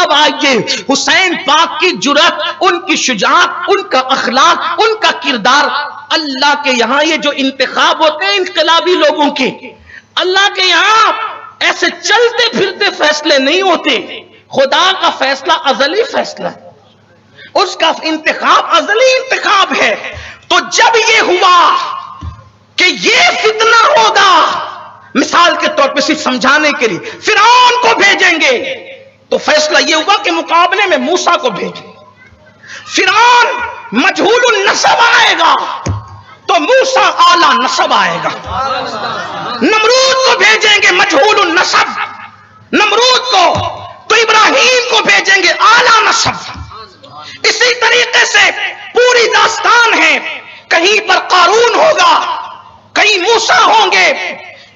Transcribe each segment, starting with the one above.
اب آئیے حسین پاک کی جرأت، ان کی شجاعت، ان کا اخلاق، ان کا کردار. اللہ کے یہاں یہ جو انتخاب ہوتے ہیں انقلابی لوگوں کے، اللہ کے یہاں ایسے چلتے پھرتے فیصلے نہیں ہوتے. خدا کا فیصلہ ازلی فیصلہ ہے، اس کا انتخاب ازلی انتخاب ہے. تو جب یہ ہوا کہ یہ فتنہ ہوگا، مثال کے طور پہ صرف سمجھانے کے لیے فرعون کو بھیجیں گے، تو فیصلہ یہ ہوا کہ مقابلے میں موسیٰ کو بھیجیں. فرعون مجہول النسب آئے گا تو موسیٰ اعلیٰ نسب آئے گا. نمرود کو بھیجیں گے مجہول النسب، نمرود کو، تو ابراہیم کو بھیجیں گے اعلیٰ نسب. اسی طریقے سے پوری داستان ہے، کہیں پر قارون ہوگا، کہیں موسیٰ ہوں گے،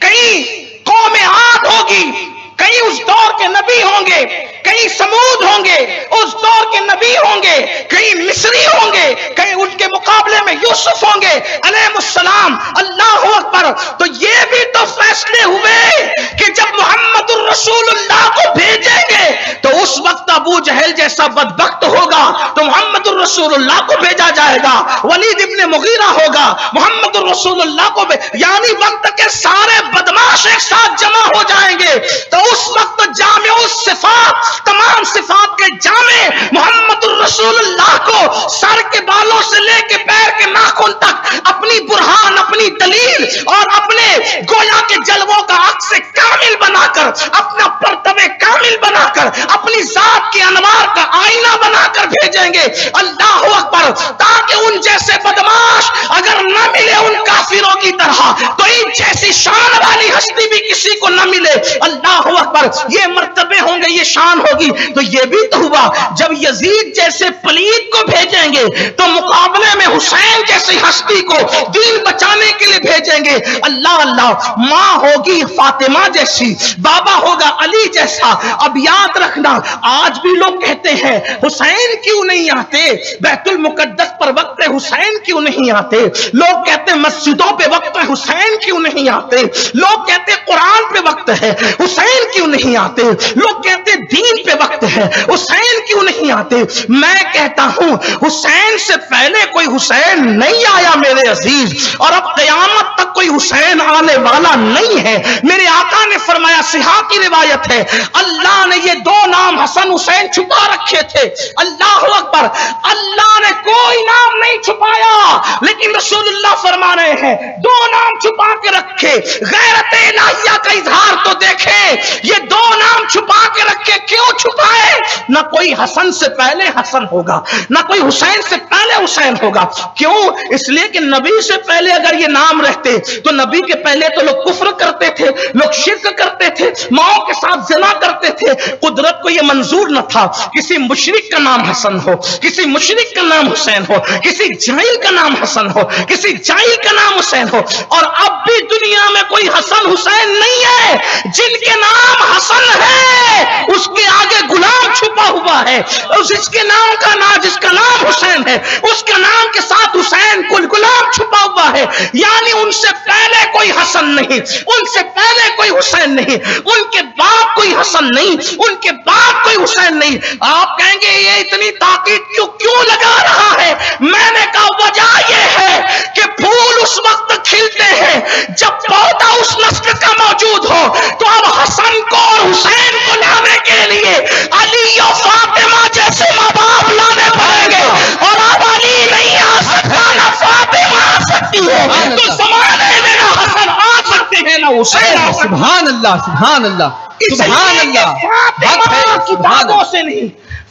کہیں قوم عاد ہوگی، کہیں اس دور کے نبی ہوں گے، کہیں سمود ہوں گے اس دور کے نبی ہوں گے، کہیں مصری ہوں گے، کہیں ان کے مقابلے میں یوسف ہوں گے علیہ السلام. اللہ اکبر. تو یہ بھی تو فیصلے ہوئے کہ جب محمد الرسول اللہ کو بھیجیں گے تو اس وقت ابو جہل جیسا بدبخت ہوگا تو محمد الرسول اللہ کو بھیجا جائے گا، ولید ابن مغیرہ ہوگا محمد الرسول اللہ کو یعنی وقت کے سارے بدماش ایک ساتھ جمع ہو جائیں گے. تو اس وقت جامع الصفات، تمام صفات کے جامع محمد الرسول اللہ کو سر کے بالوں سے لے کے پیر کے ناخن تک اپنی برہان، اپنی دلیل اور اپنے گویا کے جلووں کا عکس کامل بنا کر، اپنا پرتبے کامل بنا کر، اپنی ذات کے انوار کا آئینہ بنا کر بھیجیں گے. اللہ اکبر. تاکہ ان جیسے بدماش اگر نہ ملے ان کافروں کی طرح تو ان جیسی شان والی ہستی بھی کسی کو نہ ملے. اللہ اکبر. یہ مرتبے ہوں گے، یہ شان ہوگی. تو یہ بھی تو ہوا جب یزید جیسے پلید کو بھیجیں گے تو مقابلے میں حسین جیسی ہستی کو دین بچانے کے لیے بھیجیں گے. اللہ اللہ. ماں ہوگی فاطمہ جیسی، بابا ہوگا علی جیسا. اب یاد رکھنا، آج بھی لوگ کہتے ہیں حسین کیوں نہیں آتے، بیت المقدس پر وقت حسین کیوں نہیں آتے، لوگ کہتے ہیں مسجدوں پہ وقت حسین کیوں نہیں آتے، لوگ کہتے ہیں قرآن پہ وقت ہے حسین کیوں نہیں آتے، لوگ کہتے ہیں دین پہ وقت ہے حسین کیوں نہیں آتے. میں کہتا ہوں حسین سے پہلے کوئی حسین نہیں آیا میرے عزیز، اور اب قیامت تک کوئی حسین آنے والا نہیں ہے. میرے آقا نے فرمایا، صحیح کی روایت ہے، اللہ نے یہ دو نام حسن حسین چھپا رکھے تھے. اللہ اکبر. اللہ نے کوئی نام نہیں چھپایا، لیکن رسول اللہ فرما رہے ہیں دو نام چھپا کے رکھے. غیرت الہیہ کا اظہار تو دیکھیں، یہ دو نام چھپا کے رکھے. کیوں چھپائے؟ نہ کوئی حسن سے پہلے حسن ہوگا، نہ کوئی حسین سے پہلے حسین ہوگا. کیوں؟ اس لیے کہ نبی سے پہلے اگر یہ نام رہتے تو نبی کے پہلے تو لوگ کفر کرتے تھے، لوگ شرک کرتے تھے، ماؤں کے ساتھ زنا کرتے تھے. قدرت کو یہ منظور نہ تھا کسی مشرک کا نام حسن ہو، کسی مشرک کا نام حسین ہو، کسی جاہل کا نام حسن ہو، کسی جاہل کا نام حسین ہو. اور اب بھی دنیا میں کوئی حسن حسین نہیں ہے. جن کے نام حسن ہے اس کے آگے غلام چھپا ہوا ہے. جس کے نام کا نام، جس کا نام حسین ہے اس کے نام کے ساتھ حسین کل غلام چھپا ہوا ہے. یعنی ان سے پہلے کوئی حسن نہیں، ان سے پہلے کوئی حسین نہیں، ان کے بعد کوئی حسن نہیں، ان کے بعد کوئی حسین نہیں. آپ کہیں گے یہ اتنی تاکید کیوں لگا رہا ہے؟ میں نے کہا وجہ یہ ہے کہ پھول اس وقت کھلتے ہیں جب پودا اس نسل کا موجود ہو. تو اب حسن کو اور حسین کو لانے کے لیے علی اور فاطمہ جیسے ماں باپ لانے پڑیں گے. اور اب علی نہیں آ سکتا، نہ فاطمہ آ سکتی ہے. تو زمانے میں نہ حسن آ سکتے ہیں نہ حسین آ سکتے. سبحان اللہ، سبحان اللہ، سبحان اللہ. فاطمہ کتابوں سے نہیں،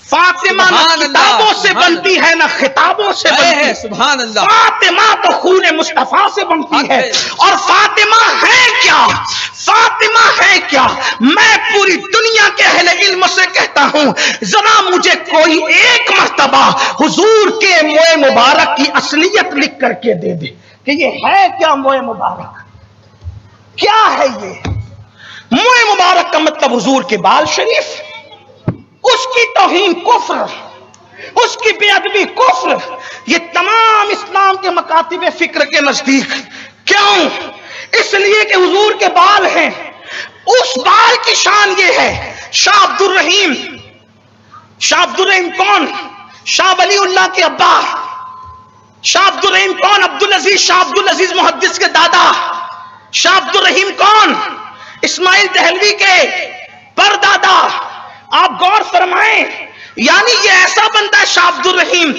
فاطمہ نہ کتابوں سے بنتی ہے نہ خطابوں سے بنتی ہے. سبحان اللہ. فاطمہ تو خون مصطفیٰ سے بنتی ہے. اور فاطمہ ہے کیا؟ فاطمہ ہے کیا؟ میں پوری دنیا کے اہل علم سے کہتا ہوں ذرا مجھے کوئی ایک مرتبہ حضور کے موئے مبارک کی اصلیت لکھ کر کے دے دے کہ یہ ہے کیا موئے مبارک، کیا ہے یہ موئے مبارک؟ کا مطلب حضور کے بال شریف، اس کی توہین کفر، اس کی بے ادبی کفر. یہ تمام اسلام کے مکاتب فکر کے نزدیک. کیوں؟ اس لیے کہ حضور کے بال ہیں. اس بال کی شان یہ ہے. شاہ عبد الرحیم शाह अब्दुल रहीम कौन? शाह वली उल्लाह के अब्बा। शाह अब्दुल रहीम कौन? अब्दुल अजीज, शाह अब्दुल अजीज मुहद्दिस के दादा। शाह अब्दुल रहीम कौन? इस्माइल दहलवी के परदादा। आप गौर फरमाएं, यानी ये ऐसा बंदा है शाह अब्दुल रहीम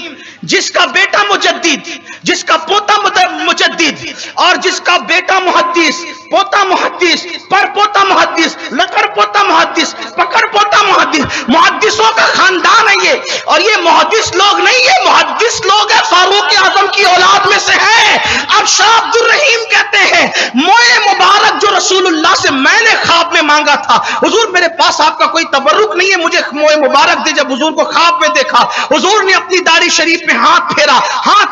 जिसका बेटा मुजद्दिद, जिसका पोता मुजद्दिद, और जिसका बेटा मुहद्दिस, पोता मुहद्दिस, पर पोता मुहद्दिस, लकड़ पोता मुहद्दिस, पकड़ पोता मुहद्दिस। मुहद्दिसों का खानदान है ये। और ये मुहद्दिस लोग नहीं, ये मुहद्दिस लोग है, फारूक आजम की औलाद में से है। अब शाह अब्दुल रहीम कहते हैं मोए मुबारक जो रसूलुल्लाह से मैंने ख्वाब में मांगा था, हुजूर मेरे पास आपका कोई तबर्रुक नहीं है, मुझे मोए मुबारक दे। जब हुजूर को ख्वाब में देखा, हुजूर ने अपनी दाढ़ी शरीफ में हाथ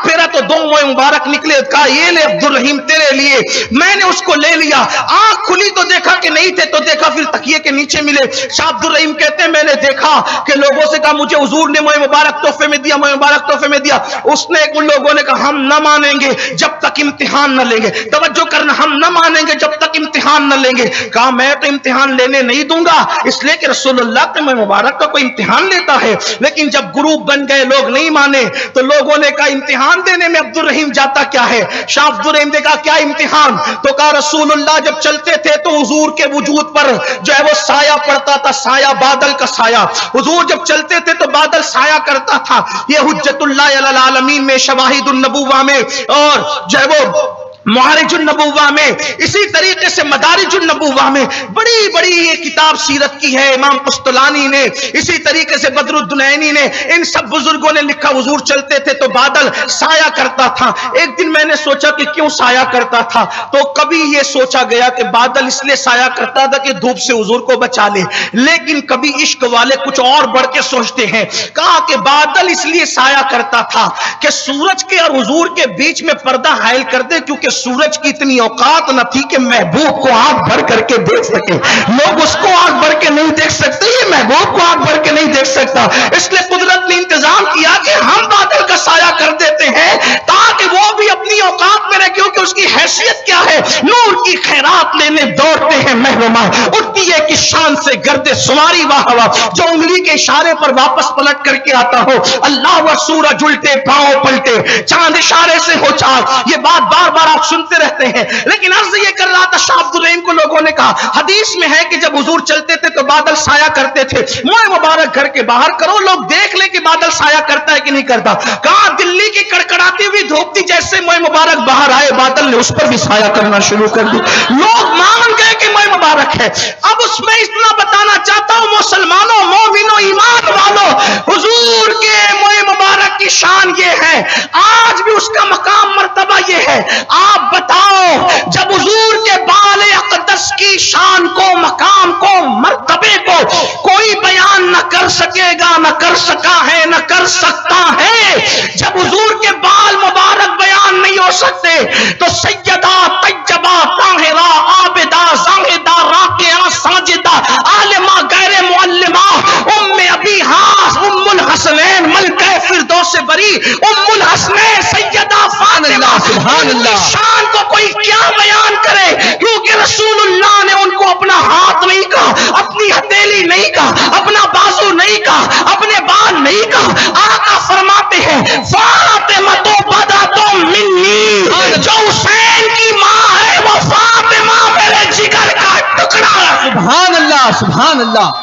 फेरा तो दो मोए मुबारक निकले। कहा ये ले अब्दुल रहीम तेरे लिए। मैंने उसको ले लिया, आंख खुली तो देखा कि नहीं थे, तो देखा फिर तकिए के नीचे मिले। शाह अब्दुल रहीम कहते हैं मैंने देखा कि लोगों से कहा मुझे हुजूर ने मोए मुबारक तोहफे में दिया, मोए मुबारक तोहफे में दिया। उसने उन लोगों ने कहा हम न मानेंगे जब तक इम्तिहान न लेंगे। तवज्जो करना, हम न मानेंगे जब तक इम्तिहान न लेंगे। कहा मैं तो इम्तिहान लेने नहीं दूंगा, इसलिए कि रसूलुल्लाह के मोए मुबारक का कोई इम्तिहान लेता है। लेकिन जब ग्रुप बन गए, लोग नहीं माने, तो लोगों ने कहा इम्तिहान देने में अब्दुल रहीम जाता क्या है? शाह अब्दुल रहीम ने कहा क्या इम्तिहान? तो कहा रसूलुल्लाह जब चलते थे तो हुजूर के वजूद पर जो है वो साया पड़ता था, साया, बादल का साया। हुजूर जब चलते थे तो बादल साया करता था। ये हुज्जतुल्लाह अलल आलमीन में, शवाहिदुन नबुव्वा में, और जो है वो मुआरिजुन नबुव्वा में, इसी तरीके से मदारिजुन नबुव्वा में बड़ी बड़ी ये किताब सीरत की है। इमाम कुस्तलानी ने, इसी तरीके से बदरुद्दुनैनी ने, इन सब बुजुर्गों ने लिखा हुजूर चलते थे तो बादल साया करता था। एक दिन मैंने सोचा कि क्यों साया करता था, तो कभी ये सोचा गया कि बादल इसलिए साया करता था कि धूप से हुजूर को बचा ले। लेकिन कभी इश्क वाले कुछ और बढ़ के सोचते हैं, कहा कि बादल इसलिए साया करता था कि सूरज के और हुजूर के बीच में पर्दा हायल कर दे, क्योंकि सूरज की इतनी औकात न थी कि महबूब को आंख भर करके देख सके। लोग उसको आंख भर के नहीं देख सकते, ये महबूब को आंख भर के नहीं देख सकता। इसलिए कुदरत ने इंतजाम किया कि हम बादल का साया कर देते हैं ताकि वो भी अपनी औकात में रहे, क्योंकि उसकी हैसियत क्या है, नूर की खैरात लेने दौड़ते हैं महरुमा। उठती है कि शान से गर्दे सुमारी वाह वाह, जो उंगली के इशारे पर वापस पलट करके आता हो। अल्लाह व सूरज उल्टे पांव पलटे, चांद इशारे से हो चार। ये बात बार बार आप सुनते रहते हैं। लेकिन अर्ज ये कर रहा था, शाह अब्दुल रहीम को लोगों ने कहा हदीस में है कि जब हुजूर चलते थे तो बादल साया करते थे। मोए मुबारक घर के बाहर करो, लोग देख ले कि बादल साया करता है कि नहीं करता। कहा दिल्ली की कड़कड़ाती हुई धूप थी, जैसे मोए मुबारक बाहर आए बादल ने उस पर भी साया करना शुरू कर दी। लोग मान गए कि मोए मुबारक है। अब उसमें इतना बताना चाहता हूं मुसलमानों, मोमिनों, ईमान वालों, हुजूर के मोए मुबारक की शान ये है, आज भी उसका मकाम मर्तबा ये है। आप बताओ जब हुजूर के बाले अक़दस की शान को, मकाम को, मर्तबे को कोई बयान न कर सकेगा, न कर सका है, न कर सकता है। जब हुजूर के बाल मुबारक बयान नहीं हो सकते तो सैयदा, तैयबा, ताहिरा, आबिदा, जाहिदा, राकिया, साजिदा, आलिमा, गैर मुअल्लिमा, उम्मे अबी हास, उम्मुल हसनैन, मलका फिरदौस बरी, उम्मुल हसनैन, सैयदा फातिमा, सुभान अल्लाह, शान को कोई क्या बयान करे, क्योंकि रसूलुल्लाह ने उनको अपना हाथ नहीं कहा, अपनी हथेली नहीं कहा, अपना बाजू नहीं कहा, अपने बाल नहीं कहा। आका फरमाते हैं फातिमा तो बदा तो मिन्नी, जो हुसैन की मां है वो फातिमा मेरे जिगर का टुकड़ा। सुभान अल्लाह, सुभान अल्लाह।